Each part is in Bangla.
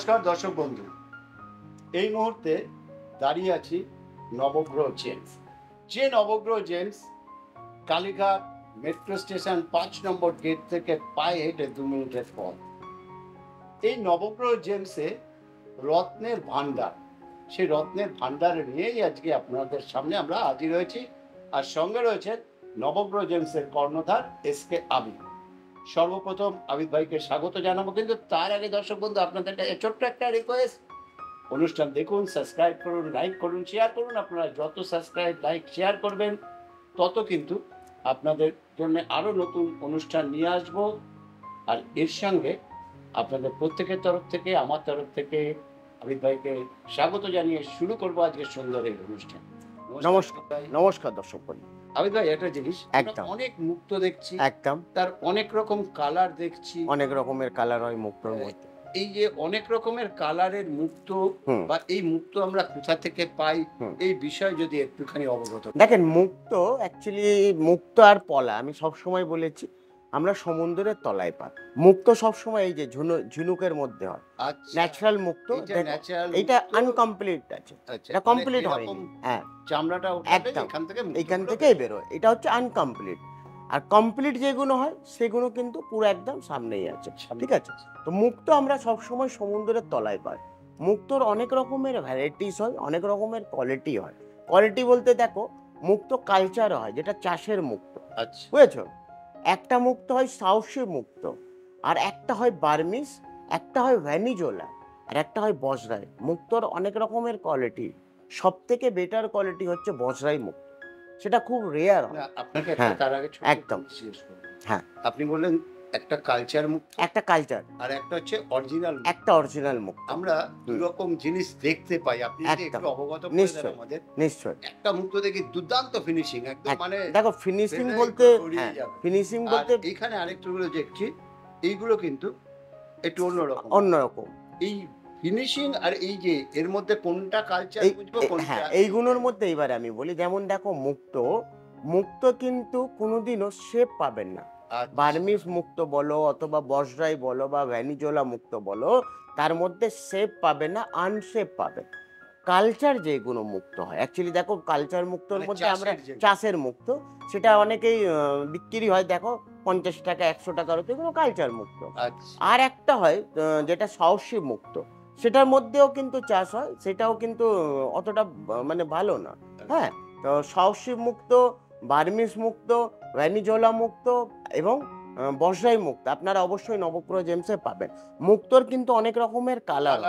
নমস্কার দর্শক বন্ধু, এই মুহূর্তে দাঁড়িয়ে আছি নবগ্রহ জেমস। যে নবগ্রহ জেমস কালীঘাট মেট্রো স্টেশন 5 নম্বর গেট থেকে পায়ে হেঁটে 2 মিনিটের পথ। এই নবগ্রহ জেমসে রত্নের ভান্ডার, সেই রত্নের ভান্ডার নিয়েই আজকে আপনাদের সামনে আমরা হাজির হয়েছি। আর সঙ্গে রয়েছেন নবগ্রহ জেমসের কর্ণধার এসকে আবিদ। সর্বপ্রথম আবিদ ভাইকে স্বাগত জানাবো, কিন্তু তার আগে দর্শক বন্ধু আপনাদের কাছে ছোট্ট একটা রিকোয়েস্ট, অনুষ্ঠান দেখুন, সাবস্ক্রাইব করুন, লাইক করুন, শেয়ার করুন। আপনারা যত সাবস্ক্রাইব, লাইক, শেয়ার করবেন তত কিন্তু আপনাদের জন্য আরও নতুন অনুষ্ঠান নিয়ে আসব। আর এর সঙ্গে আপনাদের প্রত্যেকের তরফ থেকে, আমার তরফ থেকে আবিদ ভাইকে স্বাগত জানিয়ে শুরু করবো আজকে সুন্দর এই অনুষ্ঠান। নমস্কার নমস্কার দর্শক বন্ধু। আবিদ ভাই, একটা জিনিস, একদম অনেক মুক্ত দেখছি, একদম তার অনেক রকম কালার দেখছি, অনেক রকমের কালার হয় মুক্তোর মধ্যে। এই যে অনেক রকমের কালারের মুক্ত বা এই মুক্ত আমরা কোথা থেকে পাই, এই বিষয় যদি একটুখানি অবগত। দেখেন, মুক্তো অ্যাকচুয়ালি মুক্তো আর পলা আমি সব সময় বলেছি আমরা সমুদ্রের তলায় পাই। মুক্তো সব সময় এই যে ঝিনুকের মধ্যে হয়, ন্যাচারাল মুক্তো। এইটা আনকমপ্লিট আছে, এটা কমপ্লিট হয়নি। হ্যাঁ, চামড়াটা একদম এখান থেকেই বেরোয়, এটা হচ্ছে আনকমপ্লিট। আর কমপ্লিট যেগুলো হয় সেগুলো কিন্তু পুরো একদম সামনেই আছে, ঠিক আছে। তো মুক্তো আমরা সবসময় সমুদ্রের তলায় পাই। মুক্তোর অনেক রকমের ভ্যারাইটিস হয়, অনেক রকমের কোয়ালিটি হয়। কোয়ালিটি বলতে দেখো, মুক্তো কালচার হয় যেটা চাষের মুক্তো, বুঝেছো। একটা মুক্তো হয় সাউসি মুক্তো, আর একটা হয় বার্মিস, একটা হয় ভ্যানিজোলা, আর একটা হয় বজরাই। মুক্তোর অনেক রকমের কোয়ালিটি, সব থেকে বেটার কোয়ালিটি হচ্ছে বজরাই মুক্তো, সেটা খুব রেয়ার হয়। আপনাকে তার আগে একদম হ্যাঁ, আপনি বললেন একটা কালচার মুক্ত, একটা কালচার, আর একটা হচ্ছে অরিজিনাল, একটা অরিজিনাল মুক্ত। আমরা দুই রকম জিনিস দেখতে পাই, আপনি যদি একটু অবগত করে দেন আমাদের। নিশ্চয়। একটা মুক্ত দেখি দুর্দান্ত ফিনিশিং, একদম মানে দেখো ফিনিশিং বলতে, ফিনিশিং বলতে এখানে আরেকটুগুলো দেখছি, এইগুলো কিন্তু একটু অন্যরকম। এই ফিনিশিং আর এই যে এর মধ্যে কোনটা কালচার বুঝবো কোনটা? হ্যাঁ, এইগুলোর মধ্যে এবারে আমি বলি, যেমন দেখো মুক্তো কিন্তু কোনোদিনও শেপ পাবেন না। বার্মিস মুক্তো বলো অথবা বজরাই বলো বা ভ্যানিজোলা মুক্তো বলো, তার মধ্যে শেপ পাবে না, আনশেপ পাবে। কালচার যেগুলো মুক্ত হয়, অ্যাকচুয়ালি দেখো কালচার মুক্তোর মধ্যে আমরা চাষের মুক্ত, সেটা অনেকেই বিক্রি হয়, দেখো 50 টাকা 100 টাকার, এগুলো কালচার মুক্ত। আর একটা হয় যেটা সাহসী মুক্ত, সেটার মধ্যেও কিন্তু চাষ হয়, সেটাও কিন্তু অতটা মানে ভালো না। হ্যাঁ, তো সাহসী মুক্ত, বার্মিস মুক্ত, ভ্যানিজোলা মুক্ত এবং বজরাই মুক্ত আপনারা অবশ্যই নবগ্রহ জেমসে পাবেন। মুক্তোর কিন্তু অনেক রকমের কালার।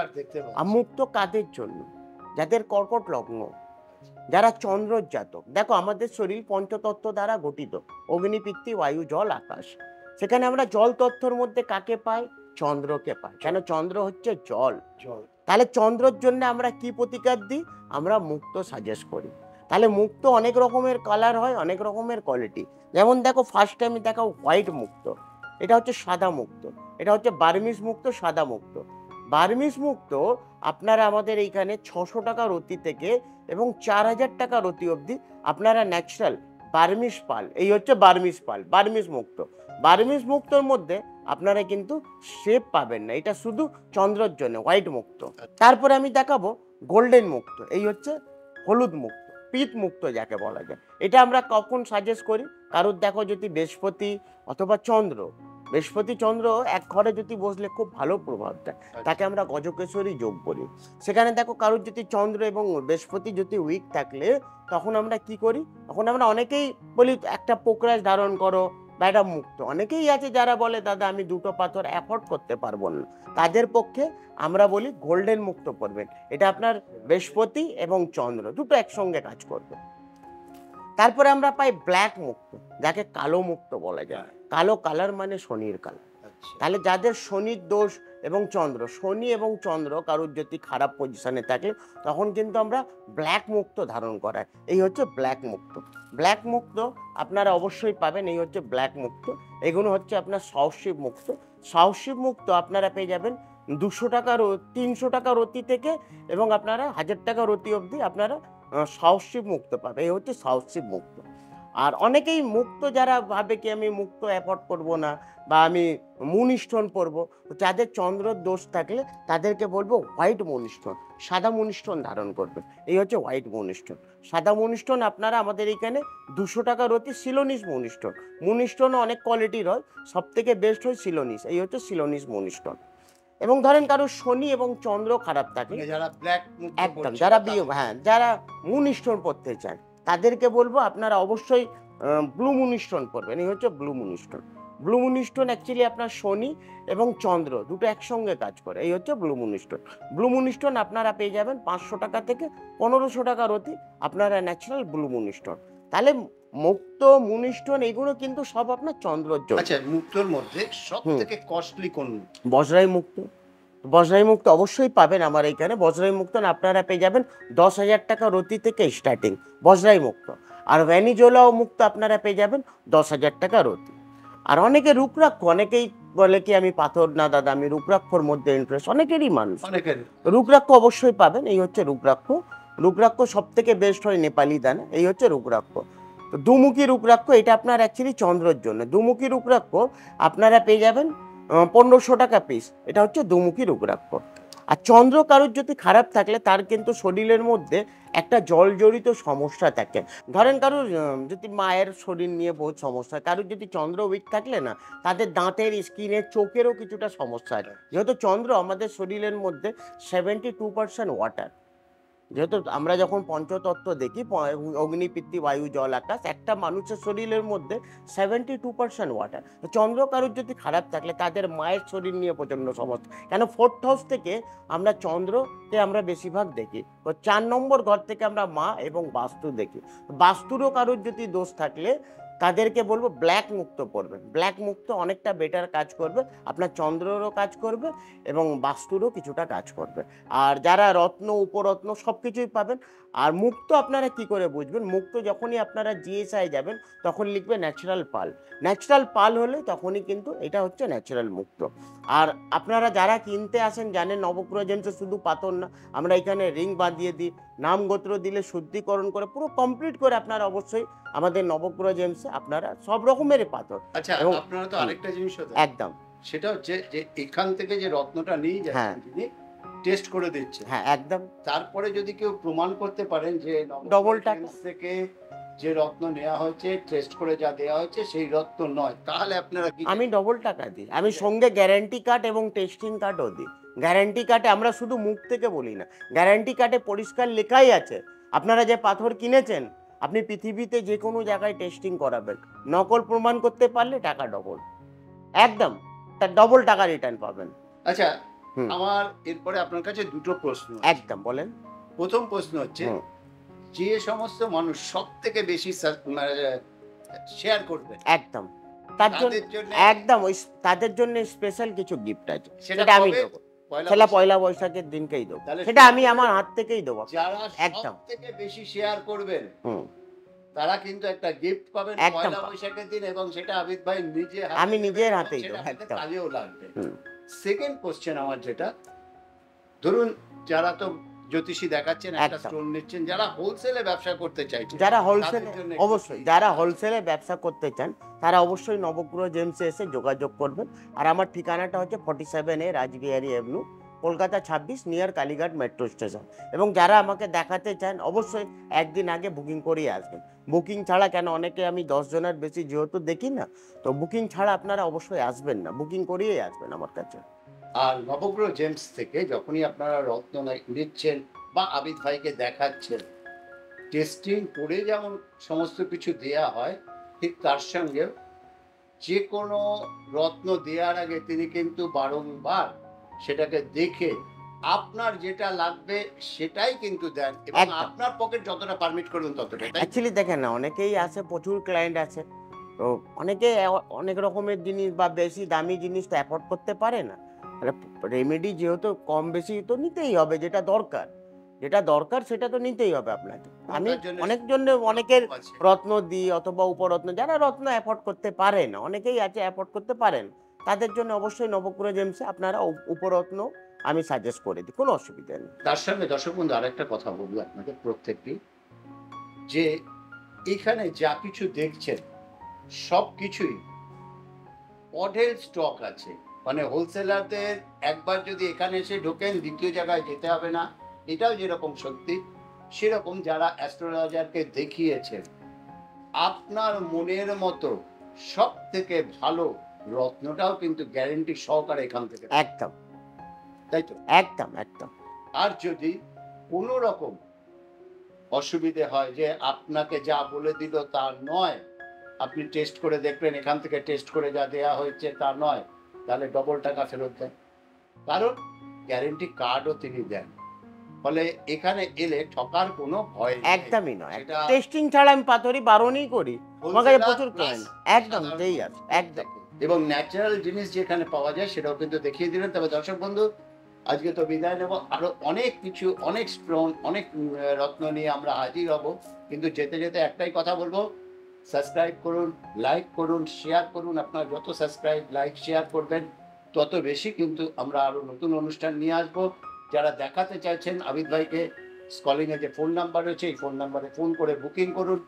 আর মুক্তো কাদের জন্য? যাদের কর্কট লগ্ন, যারা চন্দ্রর জাতক। দেখো, আমাদের শরীর পঞ্চতত্ত্ব দ্বারা গঠিত, অগ্নি, পৃথিবী, বায়ু, জল, আকাশ। সেখানে আমরা জল তত্ত্বর মধ্যে কাকে পাই? চন্দ্রকে পাই। কেন? চন্দ্র হচ্ছে জল। তাহলে চন্দ্রর জন্য আমরা কি প্রতিকার দিই? আমরা মুক্তো সাজেস্ট করি। তাহলে মুক্তো অনেক রকমের কালার হয়, অনেক রকমের কোয়ালিটি। যেমন দেখো, ফার্স্ট টাইম দেখো হোয়াইট মুক্তো, এটা হচ্ছে সাদা মুক্তো। এটা হচ্ছে বার্মিস মুক্তো, সাদা মুক্তো। বার্মিস মুক্তো আপনারা আমাদের এইখানে 600 টাকা রতি থেকে এবং 4000 টাকা রতি অবধি আপনারা ন্যাচারাল বার্মিস পাল, এই হচ্ছে বার্মিস পাল, বার্মিস মুক্ত। বার্মিস মুক্তর মধ্যে আপনারা কিন্তু শেপ পাবেন না, এটা শুধু চন্দ্রর জন্য হোয়াইট মুক্ত। তারপরে আমি দেখাবো গোল্ডেন মুক্ত, এই হচ্ছে হলুদ মুক্ত, পিত মুক্ত যাকে বলা যায়। এটা আমরা কখন সাজেস্ট করি? কারোর দেখো যদি বৃহস্পতি অথবা চন্দ্র, বৃহস্পতি চন্দ্র এক ঘরে যদি বসলে খুব ভালো প্রভাব দেয়, তাকে আমরা গজকেশরী যোগ বলি। সেখানে দেখো কারোর যদি চন্দ্র এবং বৃহস্পতি যদি উইক থাকলে তখন আমরা কি করি? তখন আমরা অনেকেই বলি একটা পোকরাজ ধারণ করো বা এটা মুক্ত। অনেকেই আছে যারা বলে দাদা আমি দুটো পাথর অ্যাফোর্ড করতে পারবো না, তাদের পক্ষে আমরা বলি গোল্ডেন মুক্ত পড়বেন। এটা আপনার বৃহস্পতি এবং চন্দ্র দুটো একসঙ্গে কাজ করবে। তারপরে আমরা পাই ব্ল্যাক মুক্ত, যাকে কালো মুক্ত বলা যায়। কালো কালার মানে শনির কালার। তাহলে যাদের শনির দোষ এবং চন্দ্র, শনি এবং চন্দ্র কারোর যদি খারাপ পজিশনে থাকে, তখন কিন্তু আমরা ব্ল্যাক মুক্ত ধারণ করাই। এই হচ্ছে ব্ল্যাক মুক্ত। ব্ল্যাক মুক্ত আপনারা অবশ্যই পাবেন, এই হচ্ছে ব্ল্যাক মুক্ত। এগুলো হচ্ছে আপনার সাহসী মুক্ত। সাহসী মুক্ত আপনারা পেয়ে যাবেন 200 টাকা 300 টাকা রতি থেকে এবং আপনারা 1000 টাকা রতি অবধি আপনারা সাহসী মুক্ত পাবে। এই হচ্ছে সাহসী মুক্ত। আর অনেকেই মুক্তো যারা ভাবে কি আমি মুক্তো অ্যাফোর্ড করব না বা আমি মুনিস্টোন পরবো, যাদের চন্দ্রর দোষ থাকলে তাদেরকে বলবো হোয়াইট মুনিস্টোন, সাদা মুনিস্টোন ধারণ করবে। এই হচ্ছে হোয়াইট মুনিস্টোন। সাদা মুনিস্টোন আপনারা আমাদের এখানে 200 টাকা রতি সিলোনিস মুনিস্টোন। মুনিস্টোনও অনেক কোয়ালিটির হয়, সব থেকে বেস্ট হয় সিলোনিস। এই হচ্ছে সিলোনিস মুনিস্টোন। এবং ধরেন কারো শনি এবং চন্দ্র খারাপ থাকে, মানে যারা ব্ল্যাক একদম যারা যারা মুন স্টোন পড়তে চান তাদেরকে বলবো আপনারা অবশ্যই ব্লু মুন স্টোন পড়বেন। এই হচ্ছে blue moon stone. Blue moon stone actually আপনার শনি এবং চন্দ্র দুটো একসঙ্গে কাজ করে। এই হচ্ছে blue moon stone. Blue moon stone আপনারা পেয়ে যাবেন 500 টাকা থেকে 1500 টাকার অতি আপনারা ন্যাচারাল ব্লু মুন স্টোন। তাহলে মুক্ত মুন স্টোন এগুলো কিন্তু সব আপনার চন্দ্রর জন্য। আচ্ছা, মুক্তোর মধ্যে সব থেকে কস্টলি কোন? বজরাই মুক্ত। বজরাই মুক্ত অবশ্যই পাবেন আমার এইখানে। বজরাই মুক্ত আপনারা পেয়ে যাবেন 10,000 টাকা রতি থেকে স্টার্টিং বজরাই মুক্ত। আর ভ্যানিজোলাও মুক্ত আপনারা পেয়ে যাবেন 10,000 টাকা রতি। আর অনেকে রূপরাক্ষ, অনেকেই বলে কি আমি পাথর না দাদা, আমি রূপরাক্ষর মধ্যে ইন্টারেস্ট, অনেকেরই মানুষ। রূপরাক্ষ অবশ্যই পাবেন। এই হচ্ছে রূপরাক্ষ। রূপরাক্ষ সব থেকে বেস্ট হয় নেপালি দানা। এই হচ্ছে রূপরাক্ষ। তো দুমুখী রূপরাক্ষ এটা আপনার অ্যাকচুয়ালি চন্দ্রের জন্য। দুমুখী রূপরাক্ষ আপনারা পেয়ে যাবেন 1500 টাকা পিস। এটা হচ্ছে দুমুখী রূপরাক্ষ। আর চন্দ্র কারোর যদি খারাপ থাকলে তার কিন্তু শরীরের মধ্যে একটা জল জড়িত সমস্যা থাকে। ধরেন কারোর যদি মায়ের শরীর নিয়ে বহুত সমস্যা, কারোর যদি চন্দ্র উইক থাকলে না তাদের দাঁতের, স্কিনের, চোখেরও কিছুটা সমস্যা আছে। যেহেতু চন্দ্র আমাদের শরীরের মধ্যে 72% ওয়াটার। যেহেতু আমরা যখন পঞ্চতত্ত্ব দেখি অগ্নি, পৃথিবী, বায়ু, জল, আকাশ, একটা মানুষের শরীরের মধ্যে 72% ওয়াটার। চন্দ্র কারোর যদি খারাপ থাকলে তাদের মায়ের শরীর নিয়ে প্রচণ্ড সমস্যা। কেন 4th হাউস থেকে আমরা চন্দ্রকে আমরা বেশিরভাগ দেখি। তো 4 নম্বর ঘর থেকে আমরা মা এবং বাস্তু দেখি। বাস্তুরও কারোর যদি দোষ থাকলে তাদেরকে বলবো ব্ল্যাক মুক্ত পড়বেন। ব্ল্যাক মুক্ত অনেকটা বেটার কাজ করবে, আপনার চন্দ্রেরও কাজ করবে এবং বাস্তুরও কিছুটা কাজ করবে। আর যারা রত্ন, উপরত্ন সব কিছুই পাবেন। আর মুক্ত আপনারা কি করে বুঝবেন? মুক্ত যখনই আপনারা জিএসআই যাবেন তখন লিখবে ন্যাচারাল পাল। ন্যাচারাল পাল হলে তখনই কিন্তু এটা হচ্ছে ন্যাচারাল মুক্ত। আর আপনারা যারা কিনতে আসেন জানেন নবগ্রহ জেমসে শুধু পাথর না, আমরা এখানে রিং বাঁধিয়ে দিই, নাম গোত্র দিলে শুদ্ধিকরণ করে পুরো কমপ্লিট করে আপনারা অবশ্যই আমাদের নবগ্রহ জেমসে আপনারা সব রকমের পাথর। আচ্ছা, আপনারা তো আরেকটা জিনিস একদম, সেটা হচ্ছে যে এখান থেকে যে রত্নটা নিয়ে যাচ্ছেন তিনি টেস্ট করে দিচ্ছেন। হ্যাঁ একদম। তারপরে যদি কেউ প্রমাণ করতে পারেন যে ডবল টাকা থেকে যে রত্ন নেওয়া হয়েছে, টেস্ট করে যা দেওয়া হয়েছে সেই রত্ন নয়, তাহলে আপনারা কি? আমি ডবল টাকা দিই। আমি সঙ্গে গ্যারান্টি কার্ড এবং টেস্টিং কার্ডও দিই। গ্যারান্টি কার্ডে আমরা শুধু মুখ থেকে বলি না, গ্যারান্টি কার্ডে পরিষ্কার লেখাই আছে আপনারা যে পাথর কিনেছেন আপনি পৃথিবীতে যে কোনো জায়গায় টেস্টিং করাবেন, নকল প্রমাণ করতে পারলে টাকা ডবল, একদম তার ডবল টাকা রিটার্ন পাবেন। আচ্ছা, আমার এরপরে আপনার কাছে দুটো প্রশ্ন। একদম বলেন। প্রথম প্রশ্ন হচ্ছে, যে সমস্ত মানুষ সব থেকে বেশি শেয়ার করবে একদম তাদের জন্য স্পেশাল কিছু গিফট আছে, সেটা আমি দেবো। সেটা পয়লা বৈশাখের দিনকেই দেবো, সেটা আমি আমার হাত থেকেই দেবো। যারা সব থেকে বেশি শেয়ার করবেন তারা কিন্তু একটা গিফট পাবেন পয়লা বৈশাখের দিন, এবং সেটা আবিদ ভাই আমি নিজের হাতেই দেবো। কাজেও লাগবে। সেকেন্ড কোশ্চেন আমার যেটা, ধরুন যারা তো জ্যোতিষী দেখাচ্ছেন, একটা স্টোন নিচ্ছেন, যারা হোলসেলে ব্যবসা করতে চাইছেন, যারা হোলসেলে ব্যবসা করতে চান তারা অবশ্যই নবগ্রহ জেমসে এসে যোগাযোগ করবেন। আর আমার ঠিকানাটা হচ্ছে 47A Rajbihari Avenue, Kolkata 26, near Kalighat metro station. এবং যারা আমাকে দেখাতে চান অবশ্যই একদিন আগে বুকিং করিয়ে আসবেন। বুকিং ছাড়া কেন, অনেকে আমি 10 জনের বেশি যেহেতু দেখি না, তো বুকিং ছাড়া আপনারা অবশ্যই আসবেন না, বুকিং করিয়েই আসবেন আমার কাছে। আর নবগ্রহ জেমস থেকে যখনই আপনারা রত্ন নিচ্ছেন বা আবিদ ভাইকে দেখাচ্ছেন, টেস্টিং করে যেমন সমস্ত কিছু দেয়া হয়, ঠিক তার সঙ্গে যে কোনো রত্ন দেওয়ার আগে তিনি কিন্তু বারংবার সেটাকে দেখে আপনার যেটা লাগবে সেটাই কিন্তু দেন, এবং আপনার পকেট যতটা পারমিট করবেন ততটা। অ্যাকচুয়ালি দেখেন না, অনেকেই আছে, প্রচুর ক্লায়েন্ট আছে, তো অনেকে অনেক রকমের জিনিস বা বেশি দামি জিনিস তো অ্যাফোর্ড করতে পারে না। রেমেডি যেহেতু কম বেশি তো নিতেই হবে, যেটা দরকার সেটা তো নিতেই হবে আপনাকে। আমি অনেকের রত্ন দিই অথবা উপরত্ন, যারা রত্ন অ্যাফোর্ড করতে পারে না, অনেকেই আছে অ্যাফোর্ড করতে পারেন, তাদের জন্য অবশ্যই নবগ্রহ জেমসে আপনারা উপরত্ন আমি সাজেস্ট করে দিই, কোনো অসুবিধা নেই। তার সঙ্গে দর্শক বন্ধু আরেকটা কথা বলবো আপনাদের প্রত্যেকটি, যে এখানে যা কিছু দেখছেন সব কিছুই পডের স্টক আছে, মানে হোলসেলারদের একবার যদি এখানে এসে ঢোকেন দ্বিতীয় জায়গায় যেতে হবে না। এটাও যেরকম সত্যি, সেরকম যারা অ্যাস্ট্রোলজারকে দেখিয়েছেন আপনার মনের মতো সব থেকে ভালো রত্নটাও কিন্তু গ্যারেন্টি সহকারে এখান থেকে, একদম তাই তো? একদম একদম। আর যদি কোনো রকম অসুবিধে হয় যে আপনাকে যা বলে দিল তা নয়, আপনি টেস্ট করে দেখবেন এখান থেকে টেস্ট করে যা দেয়া হয়েছে তা নয়, তাহলে ডবল টাকা ফেরত দেন, কারণ গ্যারেন্টি কার্ডও তিনি দেন। ফলে এখানে এলে ঠকার কোনো ভয় নেই। একদমই নয়, সেটা টেস্টিং ছাড়া আমি পাথরই বারণই করি, আমার কাছে wholesaler প্রচুর plus ক্লায়েন্ট। একদম সাধারণ সেই মানুষ আছে, একদম। এবং ন্যাচারাল জিনিস যেখানে পাওয়া যায় সেটাও কিন্তু দেখিয়ে দিলেন। তবে দর্শক বন্ধু, আজকে তো বিদায় নেব, আরো অনেক কিছু, অনেক স্টোন, অনেক রত্ন নিয়ে আমরা হাজির হব। কিন্তু যেতে যেতে একটাই কথা বলবো, সাবস্ক্রাইব করুন, লাইক করুন, শেয়ার করুন। আপনারা যত সাবস্ক্রাইব, লাইক, শেয়ার করবেন তত বেশি কিন্তু আমরা আরো নতুন অনুষ্ঠান নিয়ে আসবো। যারা দেখাতে চাইছেন আবিদ ভাইকে, স্কলিংয়ে যে ফোন নাম্বার রয়েছে এই ফোন নাম্বারে ফোন করে বুকিং করুন।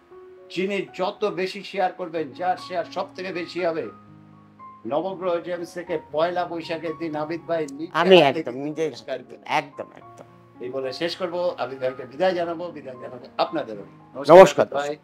যিনি যত বেশি শেয়ার করবেন, যার শেয়ার সব থেকে বেশি হবে, নবগ্রহ জেমস থেকে পয়লা বৈশাখের দিন আবিদ ভাই আমি একদম নিজেই একদম একদম। এই বলে শেষ করবো। আবিদ ভাইকে বিদায় জানাবো আপনাদেরও নমস্কার। ভাই।